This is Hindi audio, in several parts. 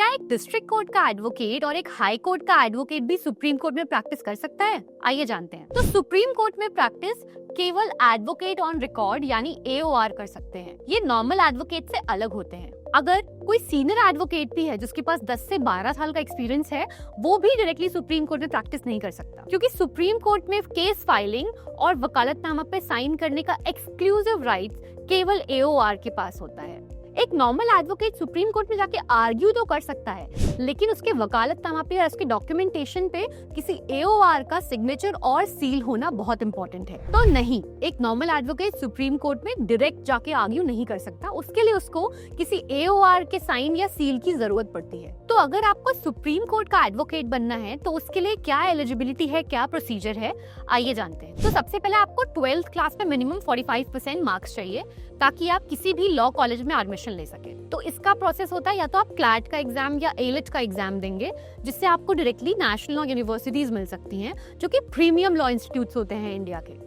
क्या एक डिस्ट्रिक्ट कोर्ट का एडवोकेट और एक हाई कोर्ट का एडवोकेट भी सुप्रीम कोर्ट में प्रैक्टिस कर सकता है? आइए जानते हैं। तो सुप्रीम कोर्ट में प्रैक्टिस केवल एडवोकेट ऑन रिकॉर्ड यानी AOR कर सकते हैं। ये नॉर्मल एडवोकेट से अलग होते हैं। अगर कोई सीनियर एडवोकेट भी है जिसके पास 10 से 12 साल का एक्सपीरियंस है, वो भी डायरेक्टली सुप्रीम कोर्ट में प्रैक्टिस नहीं कर सकता, क्योंकि सुप्रीम कोर्ट में केस फाइलिंग और वकालतनामा पे साइन करने का एक्सक्लूसिव राइट केवल AOR के पास होता है। एक नॉर्मल एडवोकेट सुप्रीम कोर्ट में जाके आर्ग्यू तो कर सकता है, लेकिन उसके वकालतनामा पे या उसके डॉक्यूमेंटेशन पे किसी AOR का सिग्नेचर और सील होना बहुत इंपॉर्टेंट है। तो नहीं, एक नॉर्मल एडवोकेट सुप्रीम कोर्ट में डायरेक्ट जाके आर्ग्यू नहीं कर सकता। उसके लिए उसको किसी AOR के साइन या सील की जरूरत पड़ती है। तो अगर आपको सुप्रीम कोर्ट का एडवोकेट बनना है तो उसके लिए क्या एलिजिबिलिटी है, क्या प्रोसीजर है, आइए जानते हैं। तो सबसे पहले आपको 12th क्लास में मिनिमम 45% मार्क्स चाहिए ताकि आप किसी भी लॉ कॉलेज में एडमिशन ले सके। तो इसका प्रोसेस होता है, या तो आप क्लैट का एग्जाम या ALET का एग्जाम देंगे, जिससे आपको डायरेक्टली नेशनल लॉ यूनिवर्सिटीज मिल सकती हैं, जो कि प्रीमियम लॉ इंस्टीट्यूट्स होते हैं इंडिया के।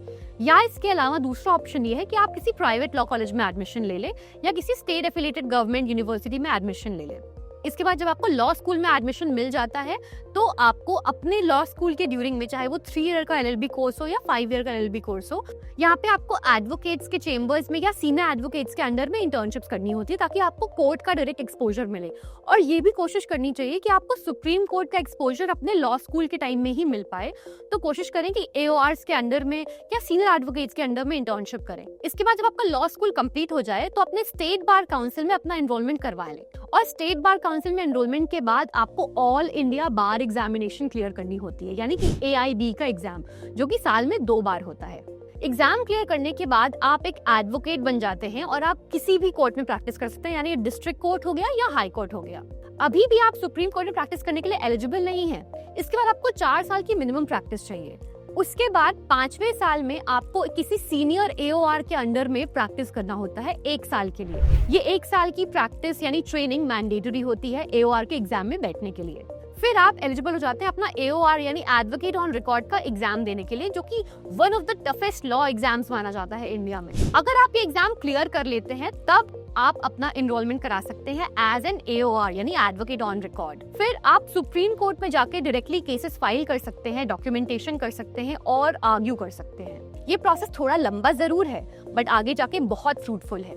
या इसके अलावा दूसरा ऑप्शन ये है कि आप किसी प्राइवेट लॉ कॉलेज में एडमिशन ले लें या किसी स्टेट एफिलिएटेड गवर्नमेंट यूनिवर्सिटी में एडमिशन ले लें। इसके बाद जब आपको लॉ स्कूल में एडमिशन मिल जाता है तो आपको अपने लॉ स्कूल के ड्यूरिंग में, चाहे वो 3 ईयर का LLB कोर्स हो या 5 ईयर का LLB कोर्स हो, यहाँ पे आपको एडवोकेट्स के चेंबर्स में या सीनियर एडवोकेट्स के अंडर में इंटर्नशिप्स करनी होती है, ताकि आपको कोर्ट का डायरेक्ट एक्सपोजर मिले। और ये भी कोशिश करनी चाहिए कि आपको सुप्रीम कोर्ट का एक्सपोजर अपने लॉ स्कूल के टाइम में ही मिल पाए। तो कोशिश करें कि AORs के अंडर में या सीनियर एडवोकेट्स के अंडर में इंटर्नशिप करें। इसके बाद जब आपका लॉ स्कूल कंप्लीट हो जाए तो अपने स्टेट बार काउंसिल में अपना एनरोलमेंट करवा लें। और स्टेट बार काउंसिल में एनरोलमेंट के बाद आपको ऑल इंडिया बार एग्जामिनेशन क्लियर करनी होती है, यानी कि AIB का एग्जाम, जो कि साल में 2 बार होता है। एग्जाम क्लियर करने के बाद आप एक एडवोकेट बन जाते हैं और आप किसी भी कोर्ट में प्रैक्टिस कर सकते हैं, यानी डिस्ट्रिक्ट कोर्ट हो गया या हाई कोर्ट हो गया। अभी भी आप सुप्रीम कोर्ट में प्रैक्टिस करने के लिए एलिजिबल नहीं है। इसके बाद आपको 4 साल की मिनिमम प्रैक्टिस चाहिए। उसके बाद 5वें साल में आपको किसी सीनियर AOR के अंडर में प्रैक्टिस करना होता है 1 साल के लिए। ये 1 साल की प्रैक्टिस यानी ट्रेनिंग मैंडेटरी होती है AOR के एग्जाम में बैठने के लिए। फिर आप एलिजिबल हो जाते हैं अपना AOR यानी एडवोकेट ऑन रिकॉर्ड का एग्जाम देने के लिए, जो कि one of the toughest law exams माना जाता है इंडिया में। अगर आप ये एग्जाम क्लियर कर लेते हैं तब आप अपना एनरोलमेंट करा सकते हैं एज एन AOR यानी एडवोकेट ऑन रिकॉर्ड। फिर आप सुप्रीम कोर्ट में जाके डायरेक्टली केसेस फाइल कर सकते हैं, डॉक्यूमेंटेशन कर सकते हैं और आर्ग्यू कर सकते हैं। ये प्रोसेस थोड़ा लंबा जरूर है, बट आगे जाके बहुत फ्रूटफुल है।